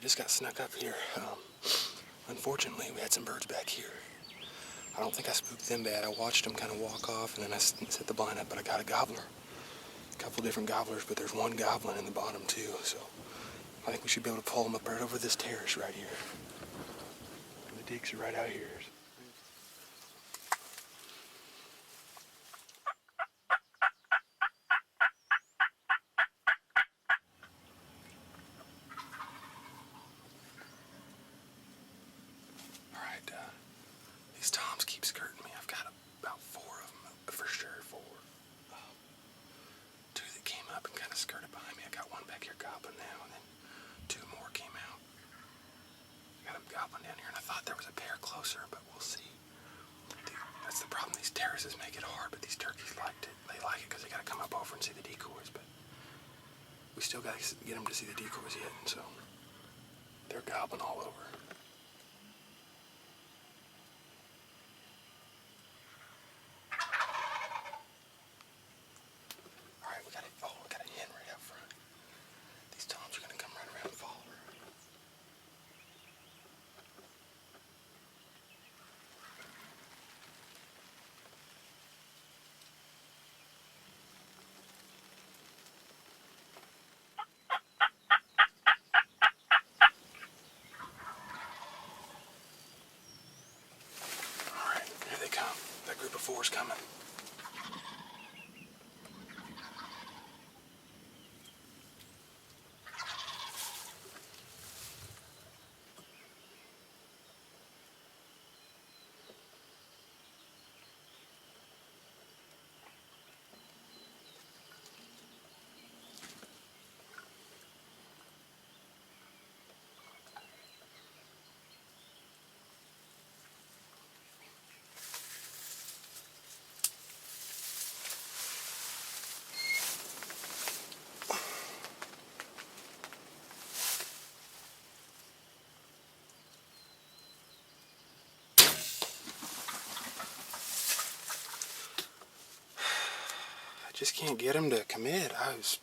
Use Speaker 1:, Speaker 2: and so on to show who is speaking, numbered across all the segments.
Speaker 1: just got snuck up here. Unfortunately, we had some birds back here. I don't think I spooked them bad. I watched them kind of walk off, and then I set the blind up, but I got a gobbler. A couple different gobblers, but there's one goblin in the bottom too, so I think we should be able to pull them up right over this terrace right here. And the digs are right out here. These toms keep skirting me. I've got about 4 of them, for sure 4. 2 that came up and kind of skirted behind me. I got one back here gobbling now, and then 2 more came out. I got a gobbling down here, and I thought there was a pair closer, but we'll see. Dude, that's the problem. These terraces make it hard, but these turkeys liked it. They like it because they got to come up over and see the decoys, but we still got to get them to see the decoys yet, and so they're gobbling all over. That group of 4's coming. Just can't get him to commit. I was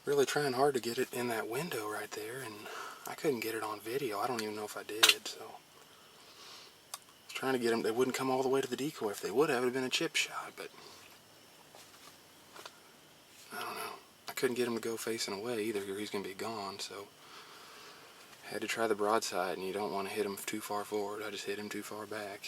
Speaker 1: really trying hard to get it in that window right there, and I couldn't get it on video. I don't even know if I did, so I was trying to get him. They wouldn't come all the way to the decoy. If they would have, it would have been a chip shot, but I don't know. I couldn't get him to go facing away either, or he's going to be gone, so I had to try the broadside, and you don't want to hit him too far forward. I just hit him too far back.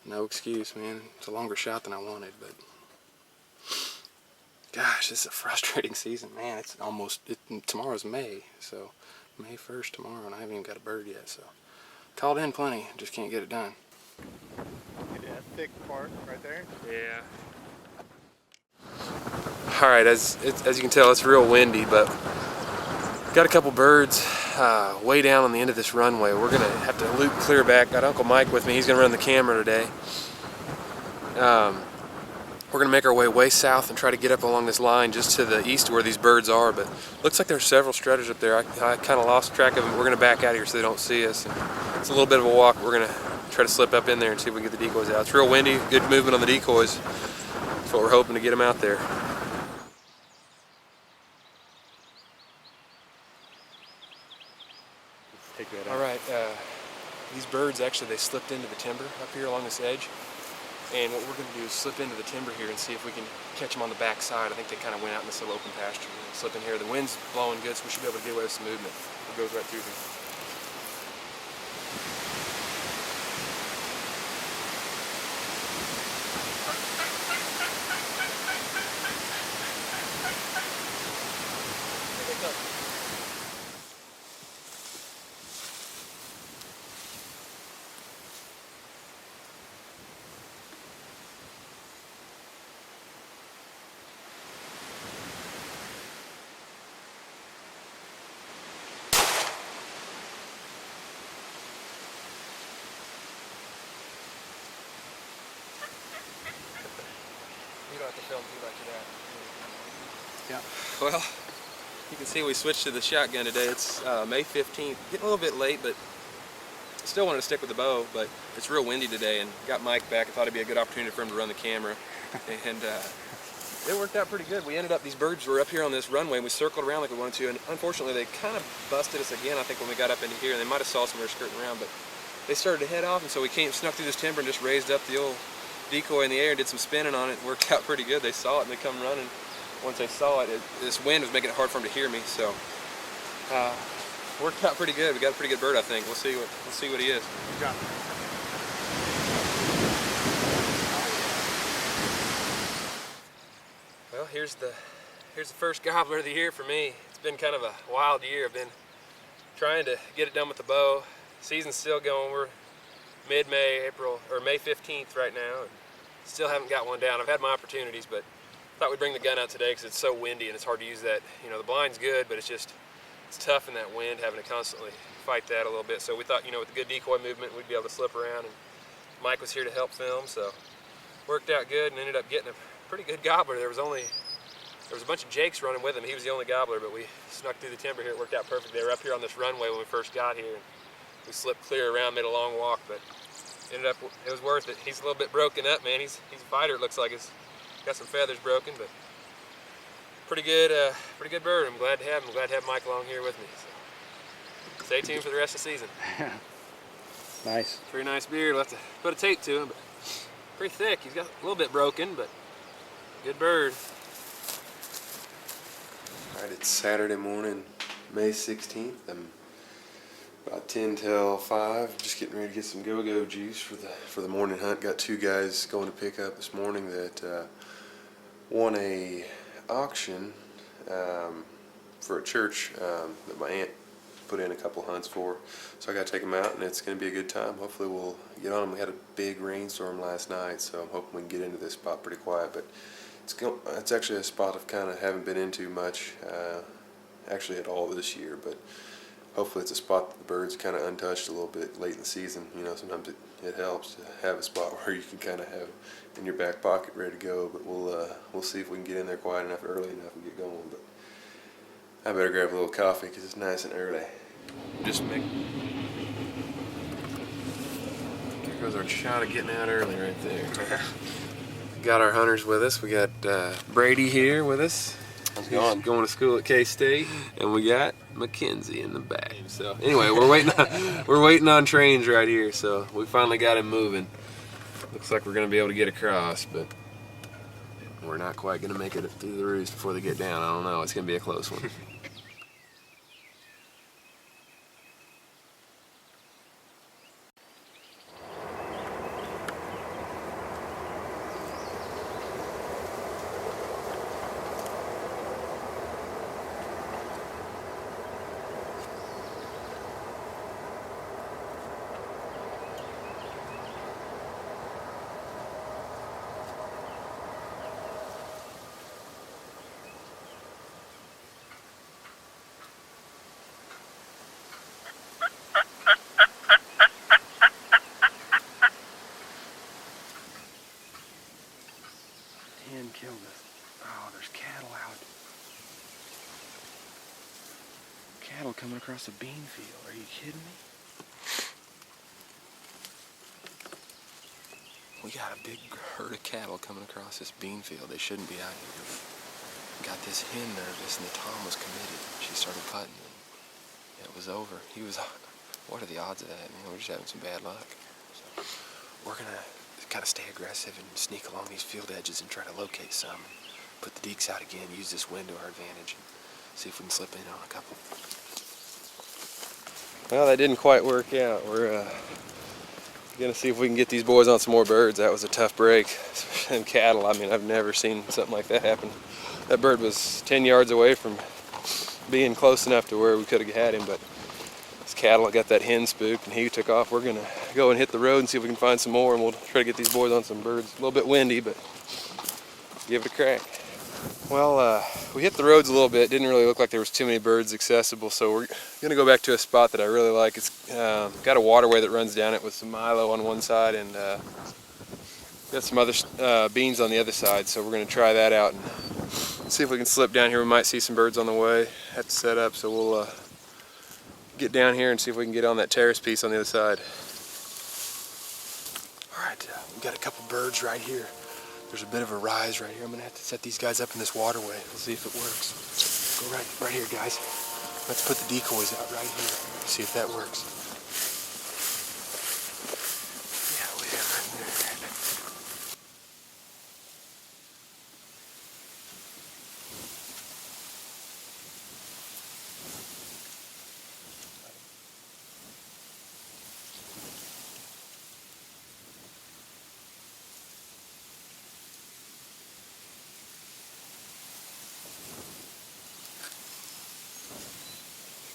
Speaker 1: No excuse, man. It's a longer shot than I wanted, but gosh, this is a frustrating season, man. It's almost, tomorrow's May, so May 1st tomorrow, and I haven't even got a bird yet, so called in plenty, just can't get it done.
Speaker 2: Yeah, thick part right there.
Speaker 1: Yeah. All right, as you can tell, it's real windy, but got a couple birds way down on the end of this runway. We're gonna have to loop clear back. Got Uncle Mike with me. He's gonna run the camera today. We're gonna make our way south and try to get up along this line just to the east where these birds are. But looks like there's several strutters up there. I kind of lost track of them. We're gonna back out of here so they don't see us. It's a little bit of a walk. We're gonna try to slip up in there and see if we can get the decoys out. It's real windy. Good movement on the decoys. That's what we're hoping to get them out there. Alright, these birds actually, they slipped into the timber up here along this edge, and what we're going to do is slip into the timber here and see if we can catch them on the back side. I think they kind of went out in this little open pasture and slip in here. The wind's blowing good, so we should be able to get away with some movement. It goes right through here. You don't have to film too much of that. Yeah. Well, you can see we switched to the shotgun today. It's May 15th. Getting a little bit late, but still wanted to stick with the bow, but it's real windy today, and got Mike back. I thought it'd be a good opportunity for him to run the camera. And
Speaker 3: it worked out pretty good. We ended up, these birds were up here on this runway, and we circled around like we wanted to, and unfortunately they kind of busted us again, I think, when we got up into here, and they might have saw somewhere skirting around, but they started to head off, and so we snuck through this timber and just raised up the old decoy in the air and did some spinning on it. It worked out pretty good. They saw it and they come running. Once they saw it, this wind was making it hard for them to hear me, so worked out pretty good. We got a pretty good bird, I think. We'll see what he is.
Speaker 2: Good job.
Speaker 3: Well, here's the first gobbler of the year for me. It's been kind of a wild year. I've been trying to get it done with the bow. Season's still going. We're mid-May, May 15th right now, and still haven't got one down. I've had my opportunities, but thought we'd bring the gun out today because it's so windy and it's hard to use that. You know, the blind's good, but it's tough in that wind, having to constantly fight that a little bit. So we thought, you know, with the good decoy movement, we'd be able to slip around, and Mike was here to help film, so worked out good and ended up getting a pretty good gobbler. There was a bunch of jakes running with him. He was the only gobbler, but we snuck through the timber here. It worked out perfect. They were up here on this runway when we first got here. We slipped clear around, made a long walk, but ended up, it was worth it. He's a little bit broken up, man. He's a fighter, it looks like. He's got some feathers broken, but pretty good bird. I'm glad to have him. I'm glad to have Mike along here with me. So stay tuned for the rest of the season.
Speaker 2: Nice.
Speaker 3: Pretty nice beard. We'll have to put a tape to him, but pretty thick. He's got a little bit broken, but good bird.
Speaker 1: Alright, it's Saturday morning, May 16th. I'm about 10 till 5, just getting ready to get some go-go juice for the morning hunt. Got two guys going to pick up this morning that won a auction for a church that my aunt put in a couple hunts for. So I got to take them out, and it's going to be a good time. Hopefully we'll get on them. We had a big rainstorm last night, so I'm hoping we can get into this spot pretty quiet. But it's actually a spot I kind of haven't been into much, actually at all this year. But hopefully it's a spot that the birds kind of untouched a little bit late in the season. You know, sometimes it helps to have a spot where you can kind of have in your back pocket ready to go. But we'll see if we can get in there quiet enough, early enough, and get going. But I better grab a little coffee because it's nice and early. There goes our shot of getting out early right there. Got our hunters with us. We got Brady here with us.
Speaker 3: How's it
Speaker 1: He's
Speaker 3: going?
Speaker 1: going to school at K-State, and we got Mackenzie in the back. So anyway, we're waiting on trains right here. So we finally got him moving. Looks like we're gonna be able to get across, but we're not quite gonna make it through the roost before they get down. I don't know. It's gonna be a close one.
Speaker 3: Killed us. Oh, there's cattle out. Cattle coming across a bean field. Are you kidding me? We got a big herd of cattle coming across this bean field. They shouldn't be out here. Got this hen nervous, and the tom was committed. She started putting, and it was over. What are the odds of that? Man, we're just having some bad luck. So we're gonna kind of stay aggressive and sneak along these field edges and try to locate some. Put the deeks out again, use this wind to our advantage, and see if we can slip in on a couple. Well, that didn't quite work out. We're gonna see if we can get these boys on some more birds. That was a tough break, especially in cattle. I mean, I've never seen something like that happen. That bird was 10 yards away from being close enough to where we could have had him, but this cattle got that hen spooked and he took off. We're gonna go and hit the road and see if we can find some more, and we'll try to get these boys on some birds. A little bit windy, but give it a crack. Well, we hit the roads a little bit. Didn't really look like there was too many birds accessible, so we're gonna go back to a spot that I really like. It's got a waterway that runs down it with some milo on one side, and got some other beans on the other side, so we're gonna try that out and see if we can slip down here. We might see some birds on the way. Have to set up, so we'll get down here and see if we can get on that terrace piece on the other side. All right, we've got a couple birds right here.
Speaker 1: There's a bit of a rise right here. I'm gonna have to set these guys up in this waterway. We'll see if it works. Go right here, guys. Let's put the decoys out right here. See if that works. Yeah, way out right there.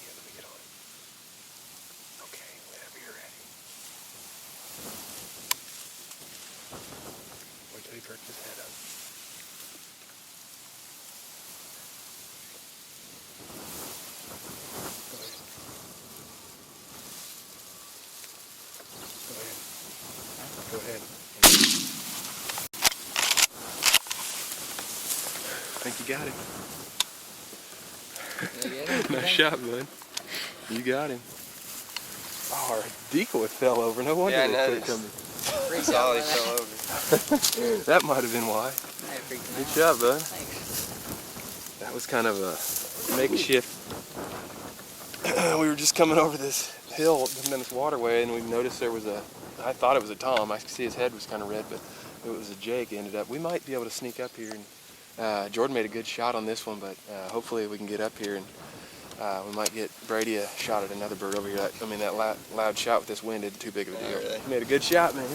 Speaker 1: Let me get on it. Okay, whenever you're ready. Wait till he perks his head up. Go ahead. Go ahead. I think you got him. Nice shot, bud. You got him. Oh, our decoy fell over. No wonder
Speaker 3: Yeah, I
Speaker 1: they quit
Speaker 3: noticed.
Speaker 1: coming.
Speaker 3: Saw he fell over.
Speaker 1: That might have been why. Good shot, bud. That was kind of a makeshift. We were just coming over this hill, coming down this waterway, and we noticed there was I thought it was a tom. I could see his head was kind of red, but it was a jake. Ended up. We might be able to sneak up here. And Jordan made a good shot on this one, but hopefully we can get up here and we might get Brady a shot at another bird over here. That loud shot with this wind isn't too big of a deal.
Speaker 3: Really?
Speaker 1: He made a good shot, man.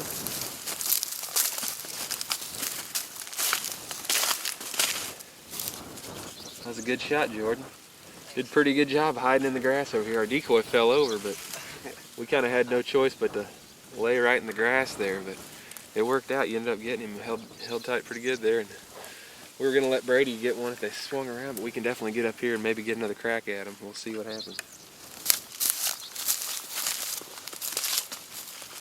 Speaker 1: That was a good shot, Jordan. Did a pretty good job hiding in the grass over here. Our decoy fell over, but we kind of had no choice but to lay right in the grass there. But it worked out. You ended up getting him held tight pretty good there. And we were going to let Brady get one if they swung around, but we can definitely get up here and maybe get another crack at him. We'll see what happens.